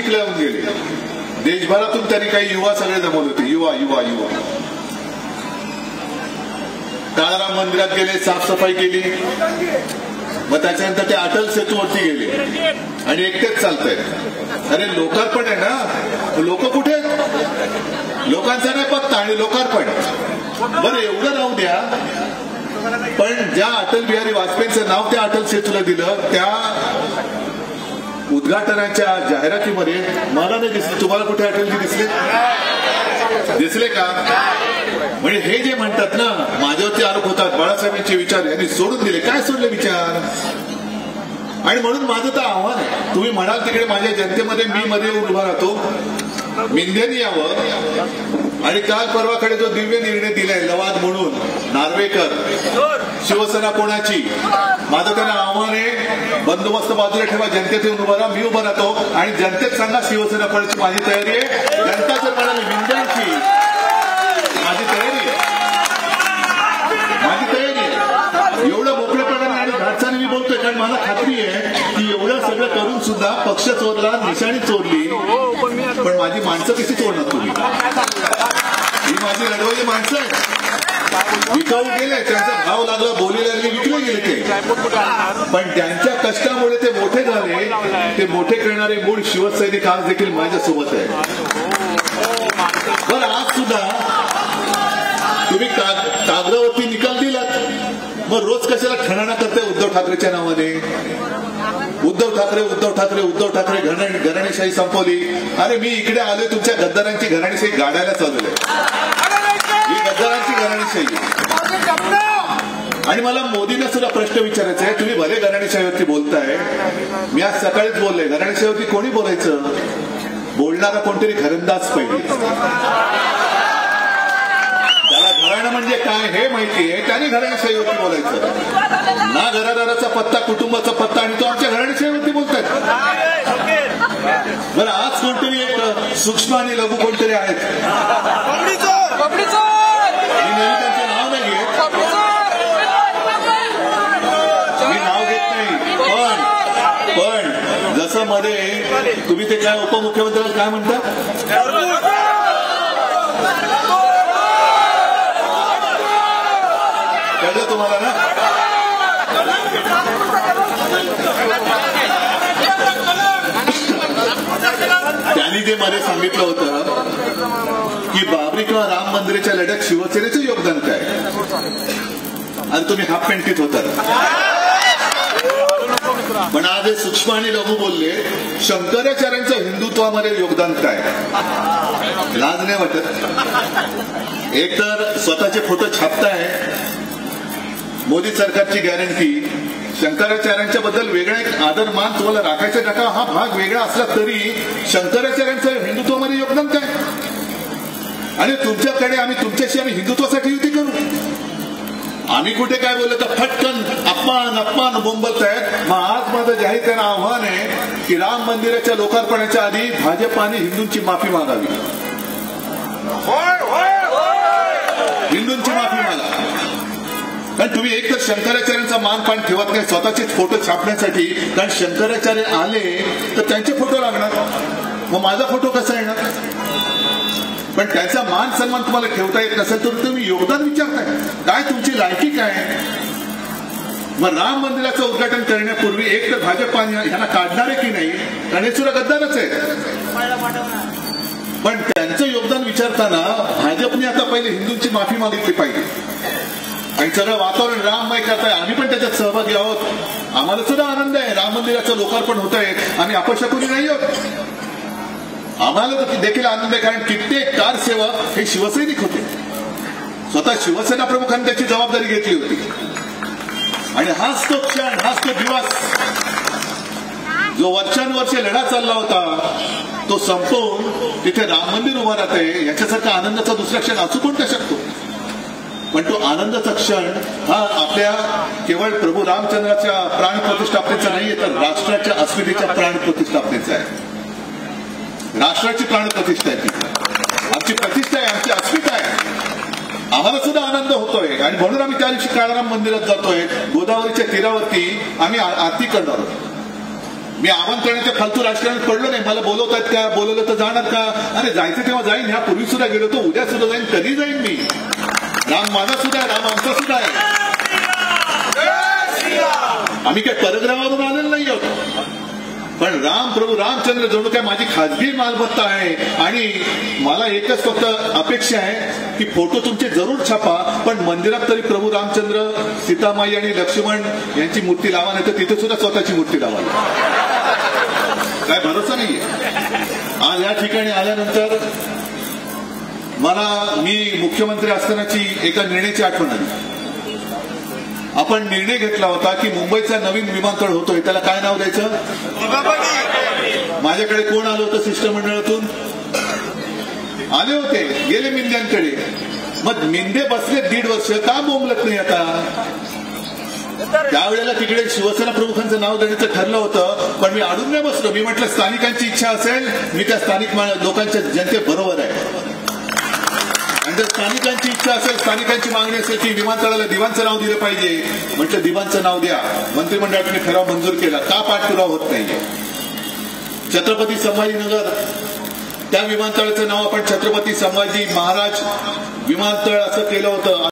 नाशिकला येऊन गेले. देशभरातून त्यांनी काही युवा सगळे जमवले होते. युवा युवा युवा काळाराम मंदिरात गेले, साफसफाई केली. मग त्याच्यानंतर ते अटल सेतूवरती गेले आणि एकटेच चालतायत. अरे लोकार्पण आहे ना, लोक कुठे आहेत? लोकांचा नाही पत्ता आणि लोकार्पण. बरं एवढं राहू द्या, पण ज्या अटल बिहारी वाजपेयींचं नाव त्या अटल सेतूला दिलं, त्या उद्घाटनाच्या जाहिरातीमध्ये मला नाही दिसले. तुम्हाला कुठे अटलजी दिसले का? म्हणजे हे जे म्हणतात ना, माझ्यावरती आरोप होतात, बाळासाहेबांचे विचार यांनी सोडून दिले. काय सोडले विचार? आणि म्हणून माझं तर आव्हान आहे, तुम्ही म्हणाल तिकडे माझ्या जनतेमध्ये मी मध्ये उभा राहतो, मिंध्यानी यावं. आणि काल परवाकडे जो दिव्य निर्णय दिलाय लवाद म्हणून, नार्वेकर, शिवसेना कोणाची? माझं त्यांना आव्हान आहे, बंदोबस्त बाजूला ठेवा, जनतेत येऊन उभा राहा. मी उभा राहतो आणि जनतेत सांगा शिवसेना कोणाची माझी तयारी आहे. जनता जर म्हणाली मिंध्यांची, माझी तयारी आहे. एवढं मोकळेपणाने आणि धाडसाने मी बोलतोय, कारण मला खात्री आहे की एवढं सगळं करून सुद्धा पक्ष चोरला, निशाणी चोरली, पण माझी माणसं कशी चोरणार तुम्ही? ही माझी लढवली माणसं विकाऊ गेले, त्यांचा भाव लागला, बोली लागली, विकले गेले ते. पण त्यांच्या कष्टामुळे ते मोठे झाले. ते मोठे करणारे मूळ शिवसैनिक आज देखील माझ्यासोबत आहे. बरं आज सुद्धा तुम्ही कागदावरती निकाल दिलात, मग रोज कशाला खणाणा करताय उद्धव ठाकरेच्या नावाने? उद्धव ठाकरे उद्धव ठाकरे उद्धव ठाकरे घराणेशाही संपवली. अरे मी इकडे आलोय तुमच्या गद्दारांची घराणेशाही गाडायला चालवलंय. ही गद्दारांची घराणेशाही. आणि मला मोदींना सुद्धा प्रश्न विचारायचा आहे. तुम्ही भले घराणेशाहीवरती बोलताय, मी आज सकाळीच बोलले, घराणेशाहीवरती कोणी बोलायचं? बोलणारा कोणतरी घरंदाज पाहिजे. त्याला घराणं म्हणजे काय हे माहितीये, त्याने घराणेशाहीवरती बोलायचं. ना घरादाराचा पत्ता, कुटुंबाचा पत्ता, आणि तो आमच्या घराणेशाहीवरती बोलतायत. बरं आज कोणतरी एक सूक्ष्म आणि लघु कोणतरी आहेत, मी नवीन त्यांचं नाव नाही घेत, मी नाव घेत नाही. पण जसं मध्ये तुम्ही ते काय उपमुख्यमंत्र्याला काय म्हणता, कळलं तुम्हाला ना? त्यांनी जे मध्ये सांगितलं होतं की बाबरी किंवा राम मंदिराच्या लढ्यात शिवसेनेचं योगदान काय, आणि तुम्ही हाफ पॅन्टीत होता. पण आज हे सूक्ष्म आणि लघु बोलले, शंकराचार्यांचं हिंदुत्वामध्ये योगदान काय? लाज नाही वाटत? एक तर स्वतःचे फोटो छापताय, मोदी सरकारची गॅरंटी, शंकराचार्यांच्या बद्दल वेगळा एक आदर मान तुम्हाला राखायचा टाका, हा भाग वेगळा असला तरी शंकराचार्यांचं हिंदुत्वामध्ये योगदान काय? आणि तुमच्याकडे आम्ही हिंदुत्वासाठी युती करू. आम्ही कुठे काय बोललो तर फटकन अपमान अपमान बोंबलतायत. मग आज माझं जाहीर त्यांना आव्हान आहे की राम मंदिराच्या लोकार्पणाच्या आधी भाजपाने हिंदूंची माफी मागावी. हिंदूंची माफी मागा. कारण तुम्ही एक तर शंकराचार्यांचा मानपान ठेवत नाही स्वतःचे फोटो छापण्यासाठी, कारण शंकराचार्य आले तर त्यांचे फोटो लागणार, मग माझा फोटो कसा येणार? पण त्याचा मान सन्मान तुम्हाला ठेवता येत नसेल तर तुम्ही योगदान विचारताय काय? तुमची लायकी काय? मग राम मंदिराचं उद्घाटन करण्यापूर्वी एक तर भाजप ह्यांना काढणार आहे की नाही, कारण हे सुद्धा गद्दारच आहे. पण त्यांचं योगदान विचारताना भाजपने आता पहिले हिंदूंची माफी मागितली पाहिजे. आणि सगळं वातावरण राममय करताय, आम्ही पण त्याच्यात सहभागी आहोत. आम्हाला सुद्धा आनंद आहे, राम मंदिराचं लोकार्पण होत आहे, आम्ही अपशकुनी नाही आहोत. आम्हाला देखील आनंद आहे, कारण कित्येक कारसेवक हे शिवसैनिक होते. स्वतः शिवसेना प्रमुखांनी त्याची जबाबदारी घेतली होती. आणि हाच तो क्षण, हाच तो दिवस जो वर्षानुवर्षे लढा चालला होता तो संपवून तिथे राम मंदिर उभं राहतंय, याच्यासारखा आनंदाचा दुसरा क्षण असू कोणता शकतो? पण तो आनंदाचा क्षण हा आपल्या केवळ प्रभू रामचंद्राच्या प्राण प्रतिष्ठापनेचा नाहीये, तर राष्ट्राच्या अस्मितेच्या प्राण प्रतिष्ठापनेचा आहे. राष्ट्राची प्राण प्रतिष्ठा आहे, आमची प्रतिष्ठा आहे, आमची अस्मिता आहे. आम्हाला सुद्धा आनंद होतोय आणि म्हणून आम्ही त्या दिवशी काळाराम मंदिरात जातोय. गोदावरीच्या तीरावरती आम्ही आरती करणार आहोत. मी आमंत्रणाच्या फालतू राजकारणात पडलो नाही. मला बोलवतात का, बोलवलं तर जाणार का? अरे जायचं तेव्हा जाईन. ह्या पूर्वी सुद्धा गेलो तो, उद्या सुद्धा जाईन, कधी जाईन मी. राम माझा सुद्धा आहे, राम आमचा सुद्धा आहे. आम्ही काय परग्रहावरून आलेलो नाही आहोत. पण राम, प्रभू रामचंद्र जणू काय माझी खाजगी मालमत्ता आहे. आणि मला एकच फक्त अपेक्षा आहे की फोटो तुमचे जरूर छापा, पण मंदिरात तरी प्रभू रामचंद्र, सीतामाई आणि लक्ष्मण यांची मूर्ती लावा, नाही तर तिथे सुद्धा स्वतःची मूर्ती लावा. काय भरोसा नाहीये. आज या ठिकाणी आल्यानंतर मला मी मुख्यमंत्री असतानाची एका निर्णयाची आठवण आली. आपण निर्णय घेतला होता की मुंबईचा नवीन विमानतळ होतोय, त्याला काय नाव द्यायचं? माझ्याकडे कोण आलं होतं शिष्टमंडळातून? आले होते, गेले मिंद्यांकडे. मग मिंदे बसले 1.5 वर्ष, का बोंबलत नाही आता? त्यावेळेला तिकडे शिवसेना प्रमुखांचं नाव देण्याचं ठरलं होतं, पण मी अडून नाही बसलो. मी म्हटलं स्थानिकांची इच्छा असेल, मी त्या स्थानिक लोकांच्या जनतेबरोबर आहे. आणि जर स्थानिकांची इच्छा असेल, स्थानिकांची मागणी असेल की विमानतळाला दिवाणचं नाव दिलं पाहिजे, म्हटलं दिवाणचं नाव द्या. मंत्रिमंडळाने ठराव मंजूर केला. का पाठपुरावा होत नाहीये? छत्रपती संभाजीनगर, त्या विमानतळाचं नाव आपण छत्रपती संभाजी महाराज विमानतळ असं केलं होतं.